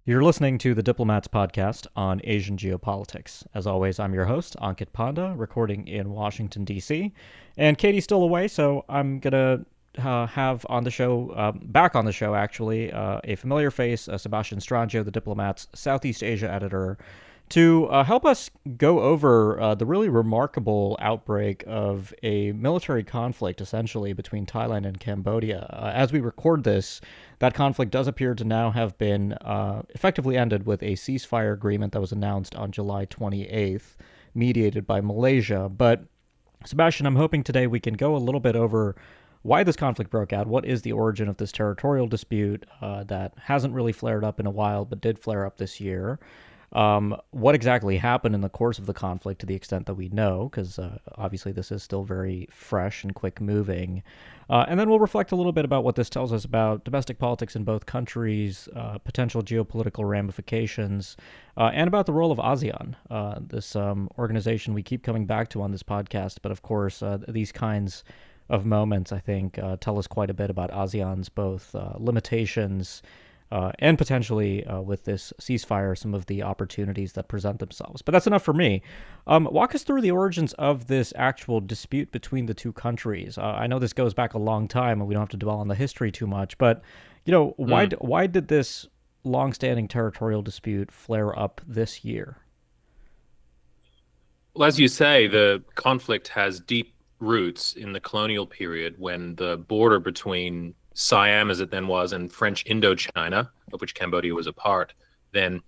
You're listening to the Diplomats podcast on Asian geopolitics. As always, I'm your host, Ankit Panda, recording in Washington, D.C. And Katie's still away, so I'm going to have on the show, back on the show actually, a familiar face, Sebastian Strangio, the Diplomats Southeast Asia editor, to help us go over the really remarkable outbreak of a military conflict, essentially, between Thailand and Cambodia. As we record this, that conflict does appear to now have been effectively ended with a ceasefire agreement that was announced on July 28th, mediated by Malaysia. But, Sebastian, I'm hoping today we can go a little bit over why this conflict broke out, what is the origin of this territorial dispute that hasn't really flared up in a while but did flare up this year. What exactly happened in the course of the conflict to the extent that we know, because obviously this is still very fresh and quick moving. And then we'll reflect a little bit about what this tells us about domestic politics in both countries, potential geopolitical ramifications, and about the role of ASEAN, this organization we keep coming back to on this podcast. But of course, these kinds of moments, I think, tell us quite a bit about ASEAN's both limitations and potentially with this ceasefire, some of the opportunities that present themselves. But that's enough for me. Walk us through the origins of this actual dispute between the two countries. I know this goes back a long time, and we don't have to dwell on the history too much. But why did this long-standing territorial dispute flare up this year? Well, as you say, the conflict has deep roots in the colonial period when the border between Siam, as it then was, and French Indochina, of which Cambodia was a part, then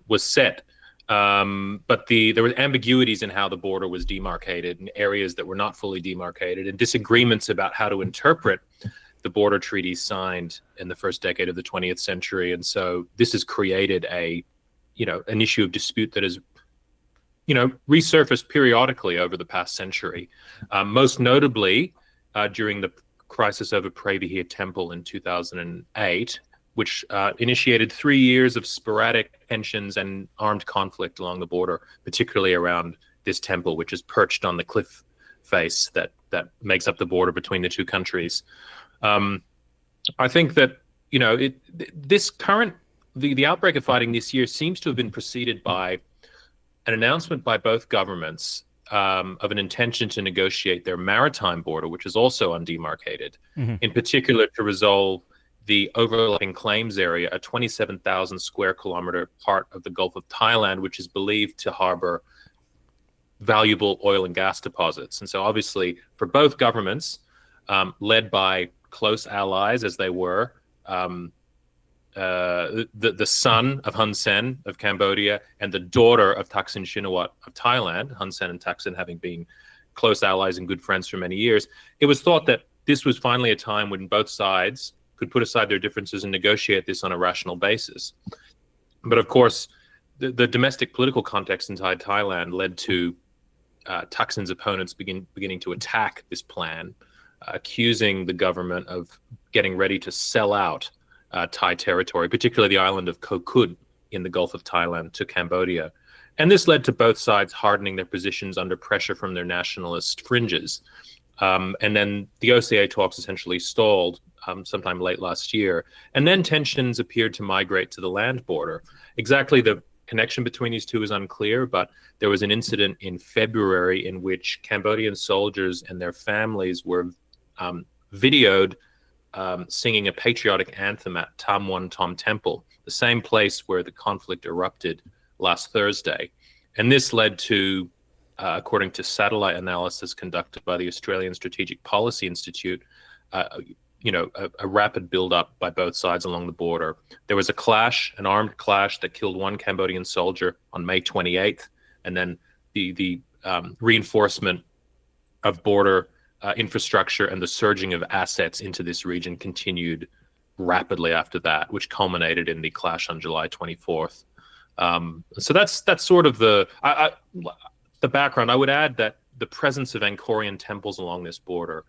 was set. But there were ambiguities in how the border was demarcated and areas that were not fully demarcated, and disagreements about how to interpret the border treaties signed in the first decade of the 20th century. And so this has created an issue of dispute that has resurfaced periodically over the past century, most notably during the crisis over Preah Temple in 2008, which initiated 3 years of sporadic tensions and armed conflict along the border, particularly around this temple, which is perched on the cliff face that makes up the border between the two countries. I think that the outbreak of fighting this year seems to have been preceded by an announcement by both governments of an intention to negotiate their maritime border, which is also undemarcated, in particular to resolve the overlapping claims area, a 27,000 square kilometer part of the Gulf of Thailand, which is believed to harbor valuable oil and gas deposits. And so obviously for both governments, led by close allies as they were, the son of Hun Sen of Cambodia and the daughter of Thaksin Shinawatra of Thailand, Hun Sen and Thaksin having been close allies and good friends for many years, it was thought that this was finally a time when both sides could put aside their differences and negotiate this on a rational basis. But of course, the domestic political context inside Thailand led to Thaksin's opponents beginning to attack this plan, accusing the government of getting ready to sell out Thai territory, particularly the island of Koh Kud in the Gulf of Thailand, to Cambodia. And this led to both sides hardening their positions under pressure from their nationalist fringes. And then the OCA talks essentially stalled sometime late last year. And then tensions appeared to migrate to the land border. Exactly the connection between these two is unclear, but there was an incident in February in which Cambodian soldiers and their families were videoed singing a patriotic anthem at Tam Wan Tom Temple, the same place where the conflict erupted last Thursday. And this led to, according to satellite analysis conducted by the Australian Strategic Policy Institute, a rapid build-up by both sides along the border. There was an armed clash that killed one Cambodian soldier on May 28th, and then the reinforcement of border infrastructure and the surging of assets into this region continued rapidly after that, which culminated in the clash on July 24th. So that's sort of the background. I would add that the presence of Angkorian temples along this border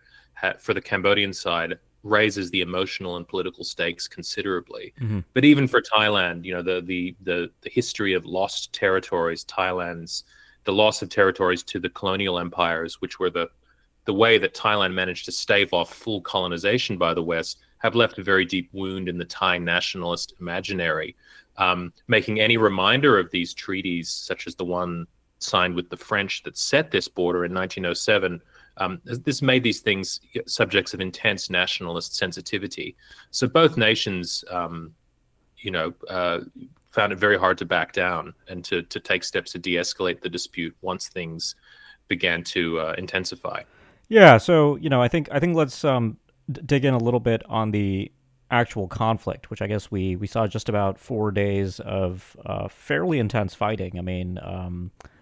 for the Cambodian side raises the emotional and political stakes considerably. But even for Thailand, the history of lost territories, the loss of territories to the colonial empires, which were the way that Thailand managed to stave off full colonization by the West, have left a very deep wound in the Thai nationalist imaginary. making any reminder of these treaties, such as the one signed with the French that set this border in 1907. This made these things subjects of intense nationalist sensitivity. So both nations, found it very hard to back down and to take steps to de-escalate the dispute once things began to intensify. Yeah, so I think let's dig in a little bit on the actual conflict, which I guess we saw just about 4 days of fairly intense fighting. I mean,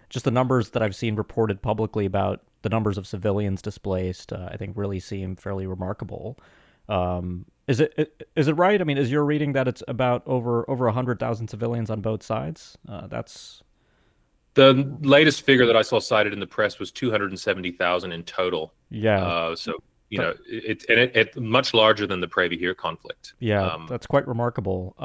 just the numbers that I've seen reported publicly about the numbers of civilians displaced, I think really seem fairly remarkable. Is it right? I mean, is your reading that it's about over 100,000 civilians on both sides? That's The latest figure that I saw cited in the press was 270,000 in total. yeah. So That, it's much larger than the Previer conflict. Yeah, that's quite remarkable.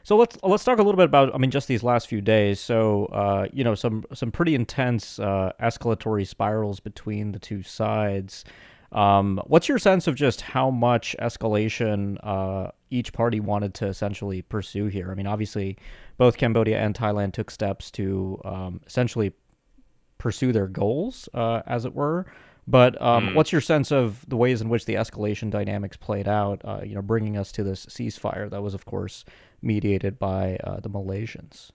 So let's talk a little bit about, I mean, just these last few days. So some pretty intense escalatory spirals between the two sides. What's your sense of just how much escalation each party wanted to essentially pursue here? I mean, obviously, both Cambodia and Thailand took steps to essentially pursue their goals, as it were. But what's your sense of the ways in which the escalation dynamics played out? Bringing us to this ceasefire that was, of course, mediated by the Malaysians.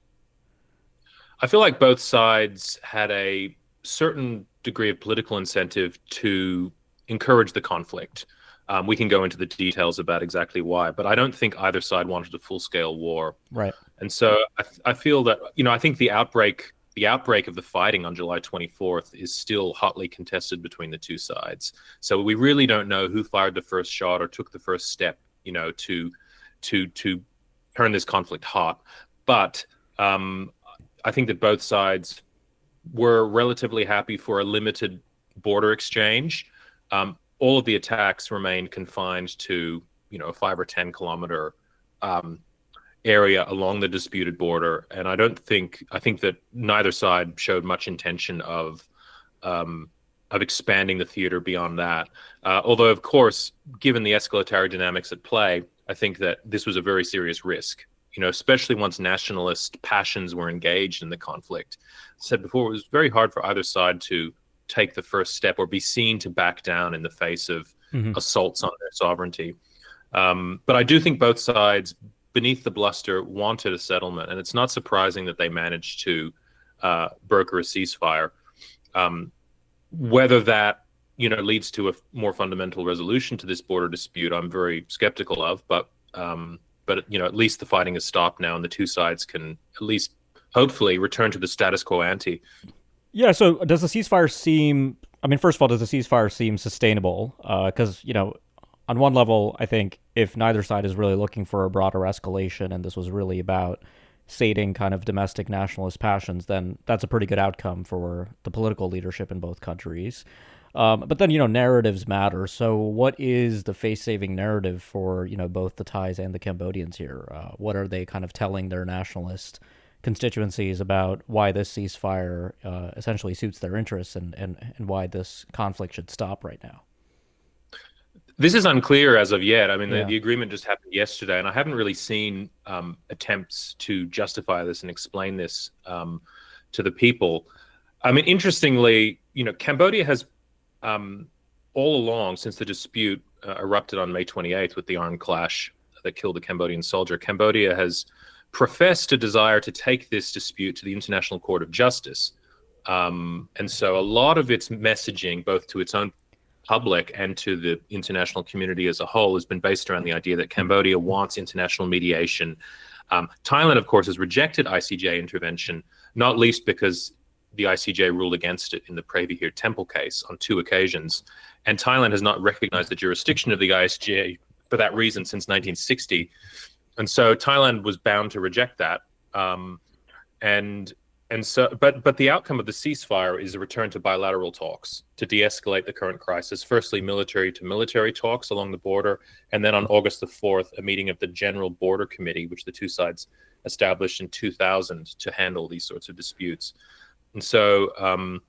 I feel like both sides had a certain degree of political incentive to encourage the conflict. We can go into the details about exactly why, but I don't think either side wanted a full-scale war. Right. And so I feel that, I think the outbreak of the fighting on July 24th is still hotly contested between the two sides. So we really don't know who fired the first shot or took the first step, to turn this conflict hot. But I think that both sides were relatively happy for a limited border exchange. All of the attacks remained confined to, a 5 or 10 kilometer area along the disputed border, and I think that neither side showed much intention of expanding the theater beyond that. Although, of course, given the escalatory dynamics at play, I think that this was a very serious risk. Especially once nationalist passions were engaged in the conflict. I said before, it was very hard for either side to take the first step or be seen to back down in the face of assaults on their sovereignty. But I do think both sides, beneath the bluster, wanted a settlement, and it's not surprising that they managed to broker a ceasefire. Whether that leads to a more fundamental resolution to this border dispute, I'm very skeptical of. But at least the fighting has stopped now, and the two sides can at least hopefully return to the status quo ante. Yeah. So does the ceasefire seem? I mean, first of all, does the ceasefire seem sustainable? Because on one level, I think if neither side is really looking for a broader escalation and this was really about sating kind of domestic nationalist passions, then that's a pretty good outcome for the political leadership in both countries. But then, narratives matter. So what is the face-saving narrative for, both the Thais and the Cambodians here? What are they kind of telling their nationalist constituencies about why this ceasefire essentially suits their interests and why this conflict should stop right now? This is unclear as of yet. I mean, Yeah. the agreement just happened yesterday, and I haven't really seen attempts to justify this and explain this to the people. I mean, interestingly, Cambodia has all along, since the dispute erupted on May 28th with the armed clash that killed a Cambodian soldier, Cambodia has professed a desire to take this dispute to the International Court of Justice. And so a lot of its messaging, both to its own public and to the international community as a whole, has been based around the idea that Cambodia wants international mediation. Thailand, of course, has rejected ICJ intervention, not least because the ICJ ruled against it in the Previer Temple case on 2 occasions. And Thailand has not recognized the jurisdiction of the ICJ for that reason since 1960. And so Thailand was bound to reject that. But the outcome of the ceasefire is a return to bilateral talks to de-escalate the current crisis. Firstly, military to military talks along the border, and then on August the 4th, a meeting of the General Border Committee, which the two sides established in 2000 to handle these sorts of disputes. And so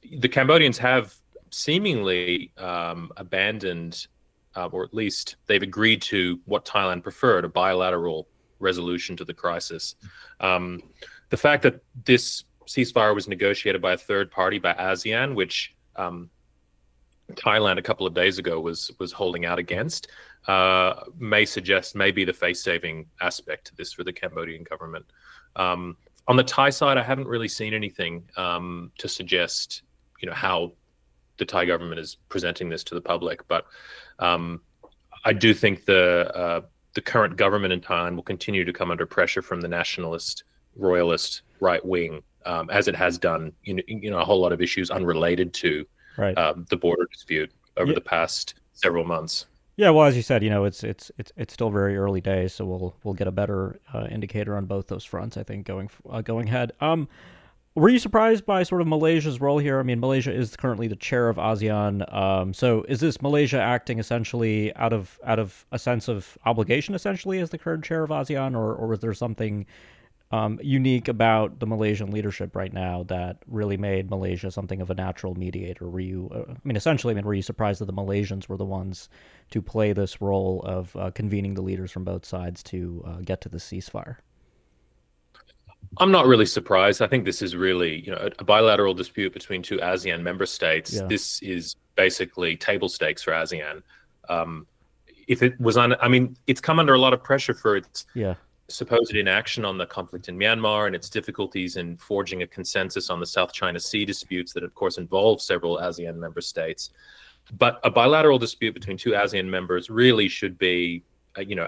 the Cambodians have seemingly abandoned, or at least they've agreed to what Thailand preferred, a bilateral resolution to the crisis. The fact that this ceasefire was negotiated by a third party, by ASEAN, which Thailand a couple of days ago was holding out against, may suggest maybe the face-saving aspect to this for the Cambodian government. On the Thai side, I haven't really seen anything to suggest, how the Thai government is presenting this to the public. But I do think the current government in Thailand will continue to come under pressure from the nationalist, royalist right wing, as it has done in a whole lot of issues unrelated to the border dispute over the past several months. Yeah, well, as you said, it's still very early days, so we'll get a better indicator on both those fronts, I think, going ahead. Were you surprised by sort of Malaysia's role here? I mean, Malaysia is currently the chair of ASEAN. So is this Malaysia acting essentially out of a sense of obligation, essentially, as the current chair of ASEAN, or is there something unique about the Malaysian leadership right now that really made Malaysia something of a natural mediator? Were you, were you surprised that the Malaysians were the ones to play this role of convening the leaders from both sides to get to the ceasefire? I'm not really surprised. I think this is really, a bilateral dispute between two ASEAN member states. Yeah. This is basically table stakes for ASEAN. If it was it's come under a lot of pressure for its supposed inaction on the conflict in Myanmar and its difficulties in forging a consensus on the South China Sea disputes that, of course, involve several ASEAN member states. But a bilateral dispute between two ASEAN members really should be,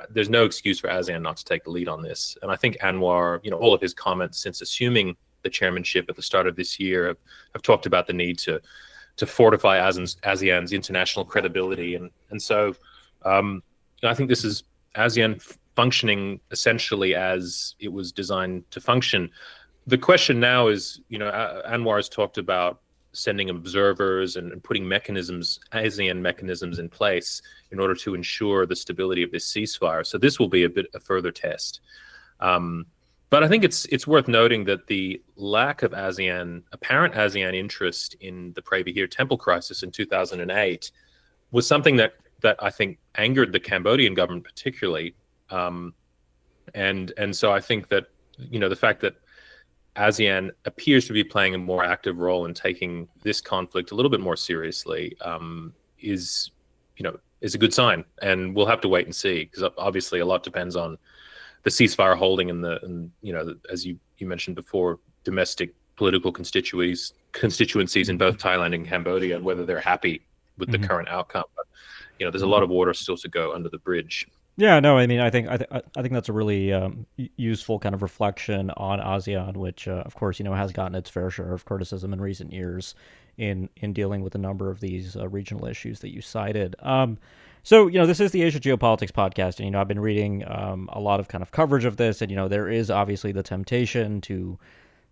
there's no excuse for ASEAN not to take the lead on this. And I think Anwar, all of his comments since assuming the chairmanship at the start of this year have talked about the need to fortify ASEAN's international credibility. And so I think this is ASEAN functioning essentially as it was designed to function. The question now is, Anwar has talked about sending observers and putting ASEAN mechanisms in place in order to ensure the stability of this ceasefire. So this will be a further test. But I think it's worth noting that the lack of apparent ASEAN interest in the Pray Here temple crisis in 2008 was something that I think angered the Cambodian government particularly. And so I think that, the fact that ASEAN appears to be playing a more active role in taking this conflict a little bit more seriously is a good sign. And we'll have to wait and see, because obviously a lot depends on the ceasefire holding and as you mentioned before, domestic political constituencies in both Thailand and Cambodia, and whether they're happy with the current outcome. But there's a lot of water still to go under the bridge. Yeah, no, I think that's a really useful kind of reflection on ASEAN, which of course has gotten its fair share of criticism in recent years in dealing with a number of these regional issues that you cited. So this is the Asia Geopolitics podcast, and I've been reading a lot of kind of coverage of this, and there is obviously the temptation to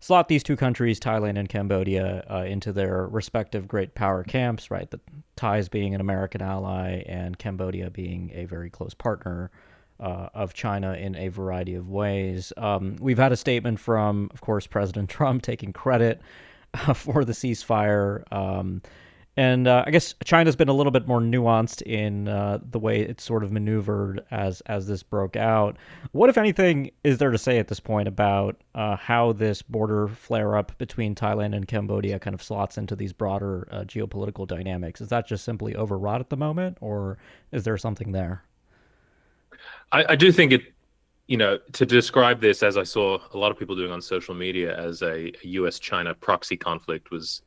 slot these two countries, Thailand and Cambodia, into their respective great power camps, right? The Thais being an American ally and Cambodia being a very close partner of China in a variety of ways. We've had a statement from, of course, President Trump taking credit for the ceasefire. And I guess China's been a little bit more nuanced in the way it's sort of maneuvered as this broke out. What, if anything, is there to say at this point about how this border flare-up between Thailand and Cambodia kind of slots into these broader geopolitical dynamics? Is that just simply overwrought at the moment, or is there something there? I do think to describe this, as I saw a lot of people doing on social media, as a U.S.-China proxy conflict was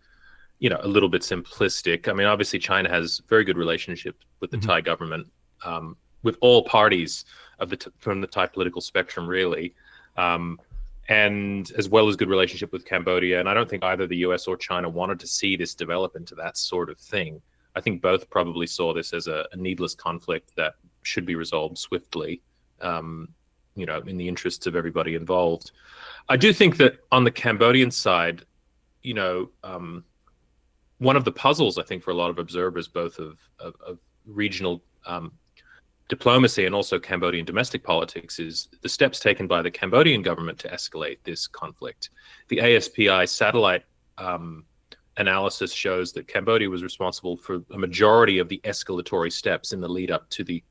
a little bit simplistic. I mean, obviously China has very good relationships with the Thai government, with all parties from the Thai political spectrum, really, and as well as good relationship with Cambodia. And I don't think either the US or China wanted to see this develop into that sort of thing. I think both probably saw this as a needless conflict that should be resolved swiftly, in the interests of everybody involved. I do think that on the Cambodian side, one of the puzzles, I think, for a lot of observers, both of regional diplomacy and also Cambodian domestic politics, is the steps taken by the Cambodian government to escalate this conflict. The ASPI satellite analysis shows that Cambodia was responsible for a majority of the escalatory steps in the lead up to the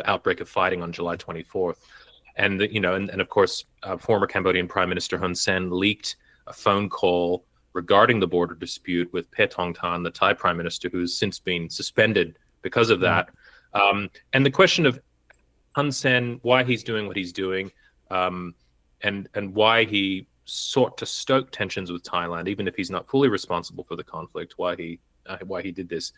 outbreak of fighting on July 24th. and and of course, former Cambodian Prime Minister Hun Sen leaked a phone call regarding the border dispute with Phet Tong Tan, the Thai Prime Minister, who's since been suspended because of that. And the question of Hun Sen, why he's doing what he's doing, and why he sought to stoke tensions with Thailand, even if he's not fully responsible for the conflict, why he did this.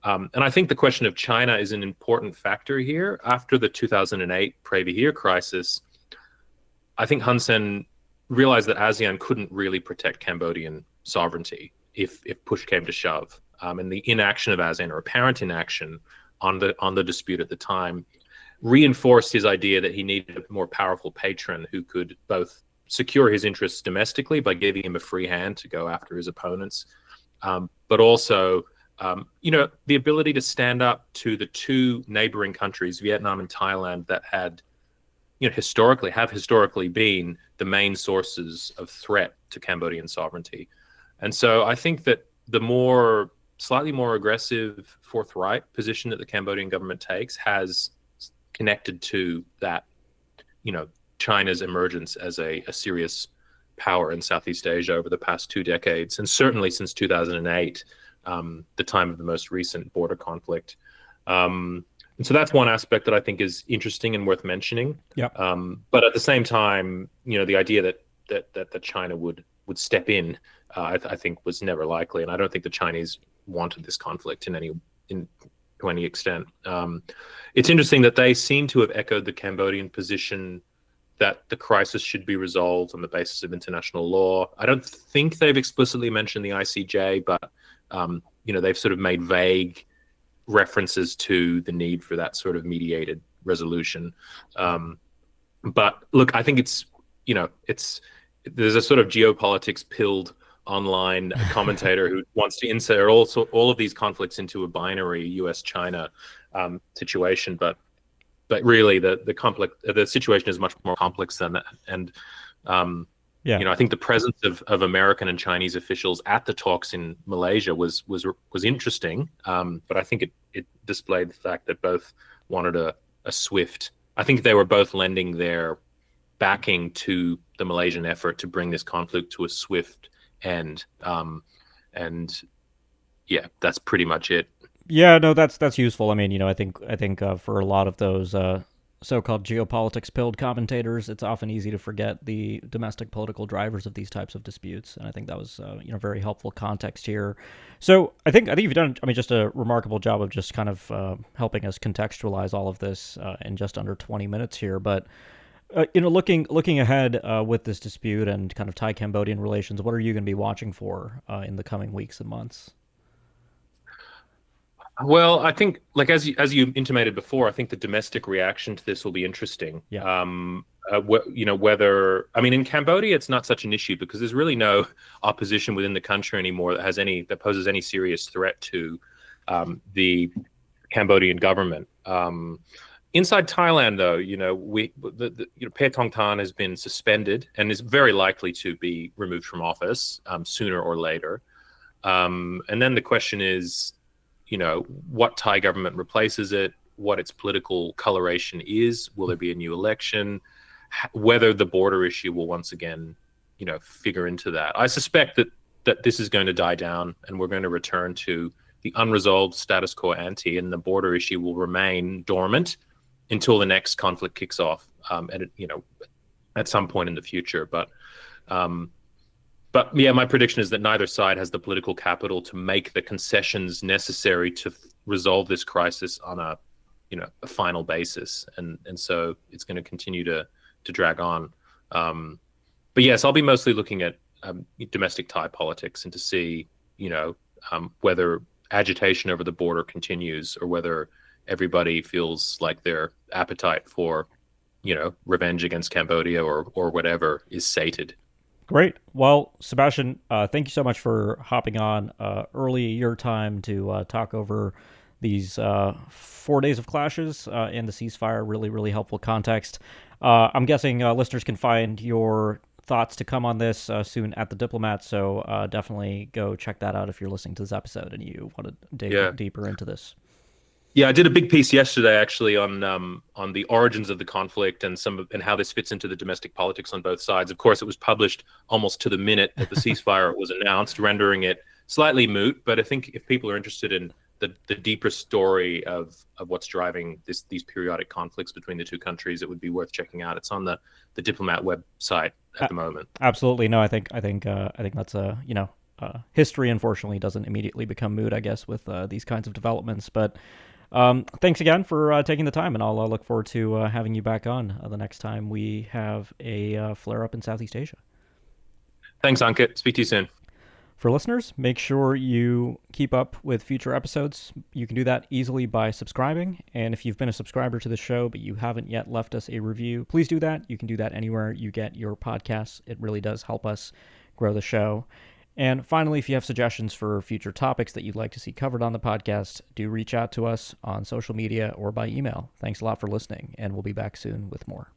And I think the question of China is an important factor here. After the 2008 Privy Here crisis, I think Hun Sen realized that ASEAN couldn't really protect Cambodian sovereignty if push came to shove. And the inaction of ASEAN, or apparent inaction on the dispute at the time, reinforced his idea that he needed a more powerful patron who could both secure his interests domestically by giving him a free hand to go after his opponents, but also the ability to stand up to the two neighboring countries, Vietnam and Thailand, that had historically been the main sources of threat to Cambodian sovereignty. And so I think that the slightly more aggressive, forthright position that the Cambodian government takes has connected to that, China's emergence as a serious power in Southeast Asia over the past 2 decades, and certainly since 2008, the time of the most recent border conflict. And so that's one aspect that I think is interesting and worth mentioning. Yep. But at the same time, the idea that China would step in, I think was never likely, and I don't think the Chinese wanted this conflict to any extent. It's interesting that they seem to have echoed the Cambodian position that the crisis should be resolved on the basis of international law. I don't think they've explicitly mentioned the ICJ, but they've sort of made vague references to the need for that sort of mediated resolution. But look, I think there's a sort of geopolitics pilled online commentator who wants to insert also all of these conflicts into a binary U.S.-China situation, but really the situation is much more complex than that. And I think the presence of American and Chinese officials at the talks in Malaysia was interesting, but I think it displayed the fact that both wanted a swift. I think they were both lending their backing to the Malaysian effort to bring this conflict to a swift end. And yeah, that's pretty much it. Yeah, no, that's useful. I mean, I think for a lot of those so-called geopolitics-pilled commentators, it's often easy to forget the domestic political drivers of these types of disputes, and I think that was very helpful context here. So I think you've done, just a remarkable job of just kind of helping us contextualize all of this in just under 20 minutes here. But looking ahead with this dispute and kind of Thai-Cambodian relations, what are you going to be watching for in the coming weeks and months? Well, I think, as you intimated before, I think the domestic reaction to this will be interesting. Yeah. Whether in Cambodia, it's not such an issue because there's really no opposition within the country anymore that poses any serious threat to the Cambodian government. Inside Thailand, though, Phet Tong Tan has been suspended and is very likely to be removed from office sooner or later. And then the question is, what Thai government replaces it, what its political coloration is, will there be a new election, whether the border issue will once again, figure into that. I suspect that this is going to die down and we're going to return to the unresolved status quo ante, and the border issue will remain dormant until the next conflict kicks off at some point in the future. But yeah, my prediction is that neither side has the political capital to make the concessions necessary to resolve this crisis on a final basis, and so it's going to continue to drag on. But yes, I'll be mostly looking at domestic Thai politics and to see whether agitation over the border continues or whether everybody feels like their appetite for revenge against Cambodia or whatever is sated. Great. Well, Sebastian, thank you so much for hopping on early your time to talk over these 4 days of clashes and the ceasefire. Really, really helpful context. I'm guessing listeners can find your thoughts to come on this soon at The Diplomat, so definitely go check that out if you're listening to this episode and you want to dig deeper into this. Yeah, I did a big piece yesterday actually on the origins of the conflict and and how this fits into the domestic politics on both sides. Of course, it was published almost to the minute that the ceasefire was announced, rendering it slightly moot. But I think if people are interested in the deeper story of what's driving these periodic conflicts between the two countries, it would be worth checking out. It's on the Diplomat website at the moment. Absolutely, no. I think that's history. Unfortunately, doesn't immediately become moot, I guess, with these kinds of developments. But thanks again for taking the time, and I'll look forward to having you back on the next time we have a flare up in Southeast Asia. Thanks, Ankit. Speak to you soon. For listeners, make sure you keep up with future episodes. You can do that easily by subscribing. And if you've been a subscriber to the show, but you haven't yet left us a review, please do that. You can do that anywhere you get your podcasts. It really does help us grow the show. And finally, if you have suggestions for future topics that you'd like to see covered on the podcast, do reach out to us on social media or by email. Thanks a lot for listening, and we'll be back soon with more.